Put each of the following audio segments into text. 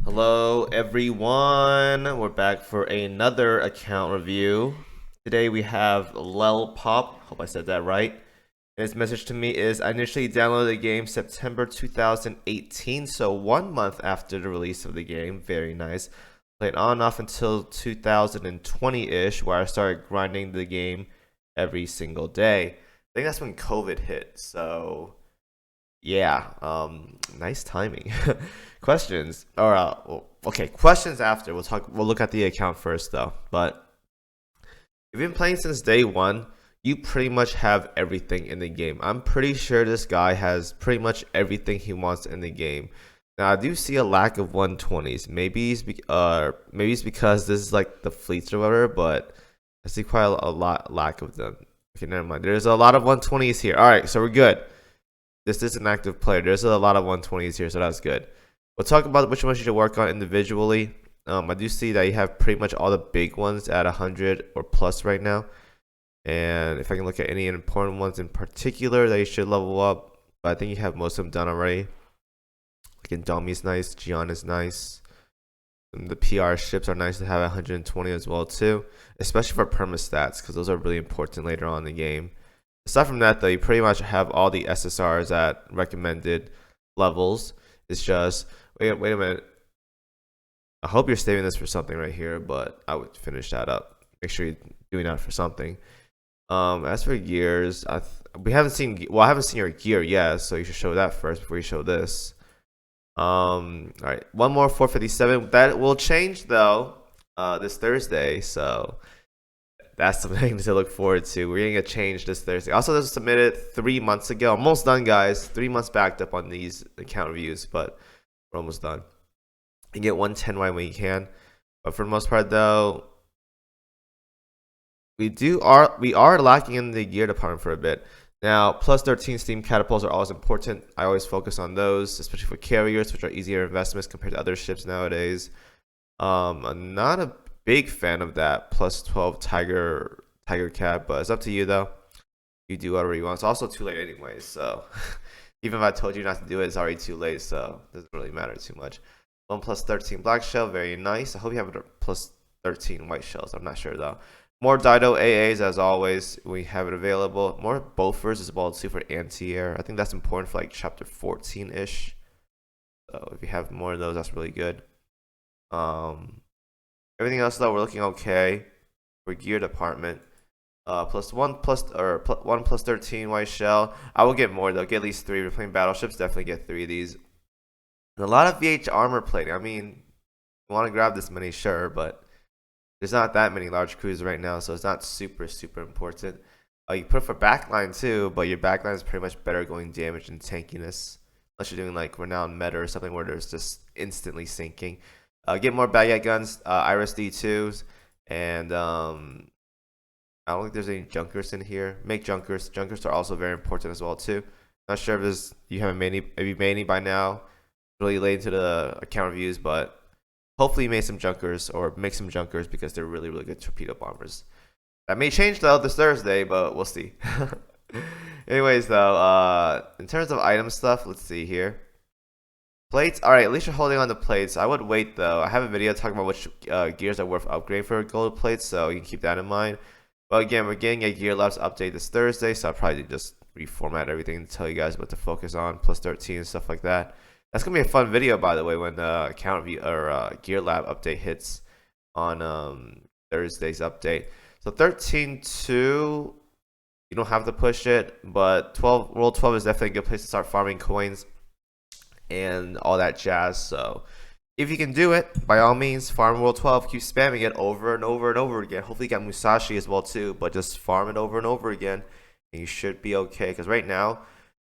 Hello everyone, we're back for another account review. Today we have Lelpop, hope I said that right. And his message to me is, I initially downloaded the game September 2018, so 1 month after the release of the game. Very nice. Played on and off until 2020-ish, where I started grinding the game every single day. I think that's when COVID hit, so yeah, nice timing. Questions or okay, questions after. We'll look at the account first though. But if you've been playing since day one, you pretty much have everything in the game. I'm pretty sure this guy has pretty much everything he wants in the game. Now I do see a lack of 120s. Maybe it's because this is like the fleets or whatever, but I see quite a lot lack of them. Okay, never mind. There's a lot of 120s here. All right, so we're good. This is an active player. There's a lot of 120s here, so that's good. We'll talk about which ones you should work on individually. I do see that you have pretty much all the big ones at 100 or plus right now. And if I can look at any important ones in particular that you should level up, but I think you have most of them done already. Like Indomi is nice, Gian is nice. And the PR ships are nice to have at 120 as well too, especially for perma-stats, because those are really important later on in the game. Aside from that, though, you pretty much have all the SSRs at recommended levels. It's just wait a minute. I hope you're saving this for something right here, but I would finish that up. Make sure you're doing that for something. As for gears, I haven't seen your gear yet, so you should show that first before you show this. All right, one more 457. That will change though, this Thursday. So that's something to look forward to. We're getting a change this Thursday. Also, this was submitted 3 months ago. Almost done, guys. 3 months backed up on these account reviews, but we're almost done. You get 110 when you can. But for the most part, though, we are lacking in the gear department for a bit. Now, plus 13 steam catapults are always important. I always focus on those, especially for carriers, which are easier investments compared to other ships nowadays. I'm not a big fan of that plus 12 tiger cap, but it's up to you though. You do whatever you want. It's also too late anyways, so even if I told you not to do it, it's already too late, so it doesn't really matter too much. 1 plus 13 black shell, very nice. I hope you have a plus 13 white shells. I'm not sure though. More Dido AAs as always. We have it available. More Bofers as well too for anti-air. I think that's important for like chapter 14-ish. So if you have more of those, that's really good. Everything else though, we're looking okay for gear department. Plus 1 plus 13 white shell. I will get more though. Get at least 3. We're playing battleships. Definitely get 3 of these. And a lot of VH armor plating. I mean, you want to grab this many, sure, but there's not that many large crews right now, so it's not super important. You put it for backline too, but your backline is pretty much better going damage and tankiness, unless you're doing like renowned meta or something where there's just instantly sinking. Get more baguette guns, Iris D2s, and I don't think there's any junkers in here. Make junkers. Junkers are also very important as well too. Not sure if you haven't made any by now. Really late into the account reviews, but hopefully you made some junkers or make some junkers because they're really good torpedo bombers. That may change though this Thursday, but we'll see. Anyways though, in terms of item stuff, let's see here. Plates, alright, at least you're holding on to plates. I would wait though. I have a video talking about which gears are worth upgrading for gold plates, so you can keep that in mind. But again, we're getting a gear labs update this Thursday, so I'll probably just reformat everything and tell you guys what to focus on, plus 13 and stuff like that. That's gonna be a fun video, by the way, when the account review or gear lab update hits on Thursday's update. So 13.2, you don't have to push it, but World 12 is definitely a good place to start farming coins and all that jazz. So if you can do it, by all means, farm World 12. Keep spamming it over and over and over again. Hopefully you got Musashi as well too, but just farm it over and over again, and you should be okay. Because right now,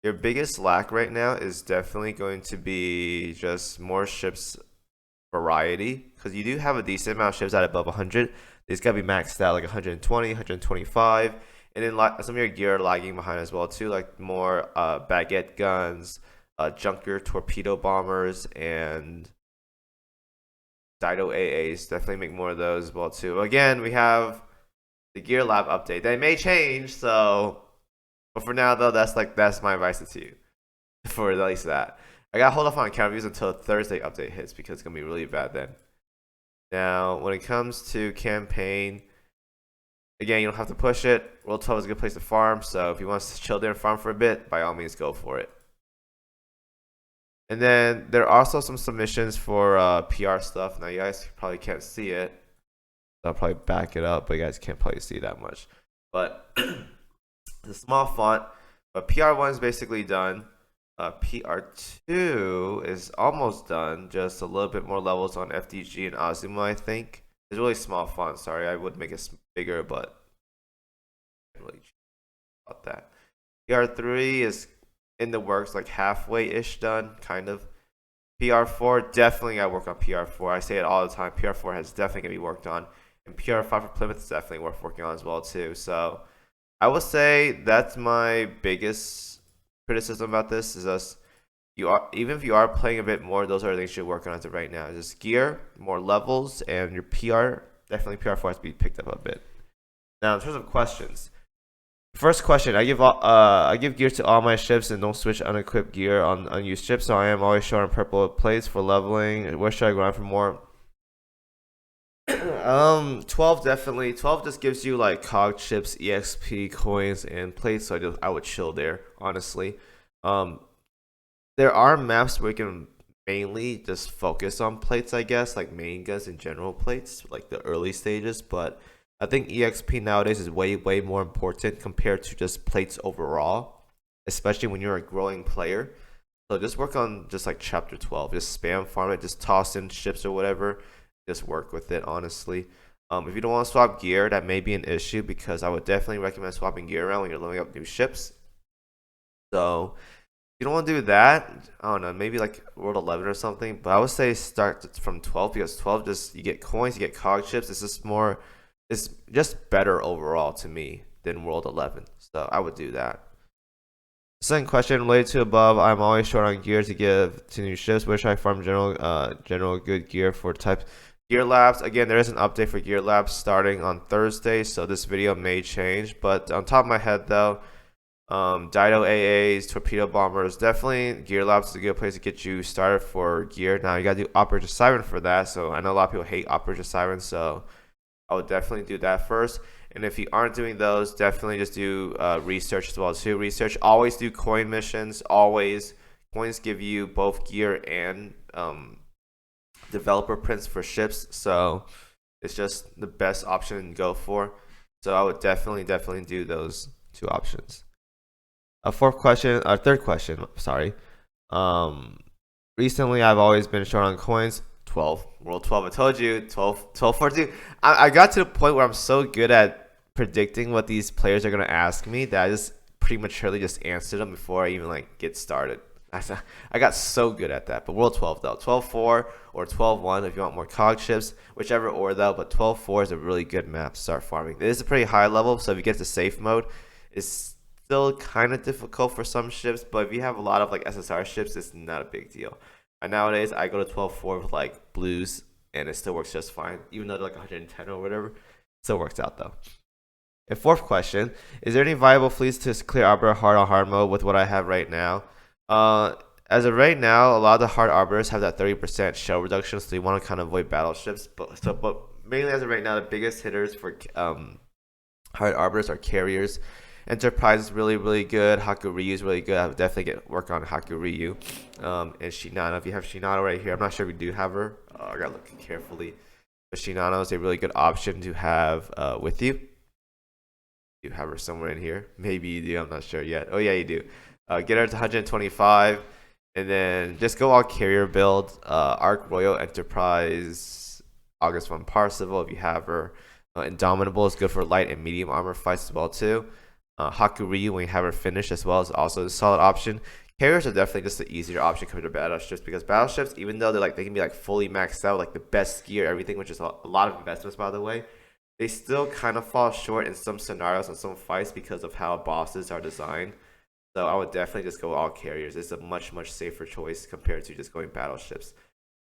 your biggest lack right now is definitely going to be just more ships variety. Because you do have a decent amount of ships at above 100. These gotta be maxed out like 120, 125, and then some of your gear are lagging behind as well too, like more baguette guns, junker torpedo bombers, and Dido AAs. Definitely make more of those as well too. Again, we have the gear lab update. They may change, so but for now though, that's my advice to you for at least that. I gotta hold off on account reviews until the Thursday update hits because it's gonna be really bad then. Now, when it comes to campaign, again, you don't have to push it. World 12 is a good place to farm, so if you want to chill there and farm for a bit, by all means, go for it. And then there are also some submissions for PR stuff. Now, you guys probably can't see it. I'll probably back it up, but you guys can't probably see that much. But it's a small font. But PR1 is basically done. PR2 is almost done. Just a little bit more levels on FDG and Azuma, I think. It's really small font. Sorry, I would make it bigger, but I can't really about that. PR3 is in the works, like halfway-ish done, kind of. PR4, definitely got to work on PR4. I say it all the time. PR4 has definitely going to be worked on. And PR5 for Plymouth is definitely worth working on as well, too. So I will say that's my biggest criticism about this is us. Even if you are playing a bit more, those are the things you should work on as of right now. Just gear, more levels, and your PR. Definitely PR4 has to be picked up a bit. Now, in terms of questions. First question, I give gear to all my ships and don't switch unequipped gear on unused ships, so I am always showing purple plates for leveling. Where should I grind for more? 12 definitely. 12 just gives you like cog chips, EXP coins, and plates, so I would chill there, honestly. There are maps where you can mainly just focus on plates, I guess, like main guns and general plates, like the early stages, but I think EXP nowadays is way more important compared to just plates overall, especially when you're a growing player. So just work on just like chapter 12. Just spam farm it, just toss in ships or whatever. Just work with it, honestly. If you don't want to swap gear, that may be an issue because I would definitely recommend swapping gear around when you're leveling up new ships. So if you don't want to do that, I don't know, maybe like World 11 or something. But I would say start from 12 because 12 just you get coins, you get cog chips. It's just better overall to me than World 11. So I would do that. Second question related to above, I'm always short on gear to give to new ships. Where should I farm general good gear for types? Gear Labs, again, there is an update for Gear Labs starting on Thursday, so this video may change. But on top of my head, though, Dido AAs, Torpedo Bombers, definitely Gear Labs is a good place to get you started for gear. Now, you got to do Operator Siren for that, so I know a lot of people hate Operator Siren, so I would definitely do that first. And if you aren't doing those, definitely just do research as well too. Research, always do coin missions, always. Coins give you both gear and developer prints for ships, so it's just the best option to go for. So I would definitely do those two options. Third question, sorry. Recently I've always been short on coins. 12, World 12, I told you, 12, 42. I got to the point where I'm so good at predicting what these players are going to ask me that I just prematurely just answered them before I even like get started. I got so good at that. But World 12 though, 12-4 or 12-1 if you want more cog chips, whichever or though. But 12-4 is a really good map to start farming. It is a pretty high level, so if you get to safe mode, it's still kind of difficult for some ships. But if you have a lot of like SSR ships, it's not a big deal. And nowadays, I go to 12-4 with like blues, and it still works just fine, even though they're like 110 or whatever. It still works out though. And fourth question: is there any viable fleets to clear Arbor hard on hard mode with what I have right now? As of right now, a lot of the hard arbors have that 30% shell reduction, so you want to kind of avoid battleships. But mainly as of right now, the biggest hitters for hard arbors are carriers. Enterprise is really good. Hakuryu is really good. I would definitely work on Hakuryu. And Shinano. If you have Shinano right here, I'm not sure if we do have her. I gotta look carefully. But Shinano is a really good option to have with you. You have her somewhere in here. Maybe you do. I'm not sure yet. Oh yeah, you do. Get her to 125, and then just go all carrier build. Arc Royal Enterprise, August 1 Parseval if you have her. Indomitable is good for light and medium armor fights as well too. Hakuryu when you have her finished as well is also a solid option. Carriers are definitely just the easier option compared to battleships because battleships, even though they can be like fully maxed out, like the best gear, everything, which is a lot of investments by the way, they still kind of fall short in some scenarios and some fights because of how bosses are designed. So I would definitely just go all carriers. It's a much safer choice compared to just going battleships.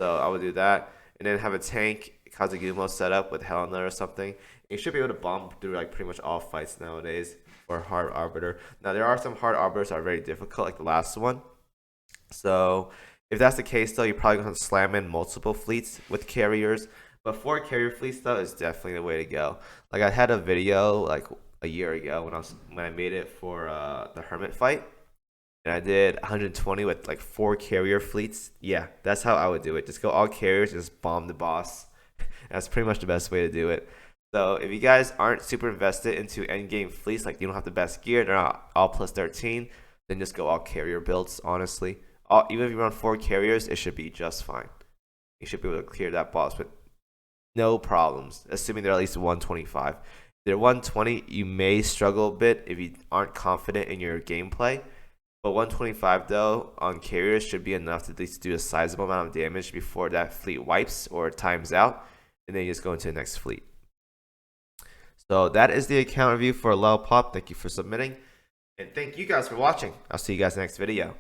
So I would do that, and then have a tank Kazugumo set up with Helena or something. You should be able to bomb through like pretty much all fights nowadays. Or hard arbiter. Now there are some hard arbiters that are very difficult, like the last one. So if that's the case, though, you're probably going to slam in multiple fleets with carriers. But 4 carrier fleets, though, is definitely the way to go. Like I had a video like a year ago when I made it for the Hermit fight, and I did 120 with like 4 carrier fleets. Yeah, that's how I would do it. Just go all carriers, just bomb the boss. That's pretty much the best way to do it. So if you guys aren't super invested into endgame fleets, like you don't have the best gear, they're not all plus 13, then just go all carrier builds, honestly. Even if you run 4 carriers, it should be just fine. You should be able to clear that boss with no problems, assuming they're at least 125. If they're 120, you may struggle a bit if you aren't confident in your gameplay. But 125 though on carriers should be enough to at least do a sizable amount of damage before that fleet wipes or times out, and then you just go into the next fleet. So that is the account review for Lelpop. Thank you for submitting, and thank you guys for watching. I'll see you guys next video.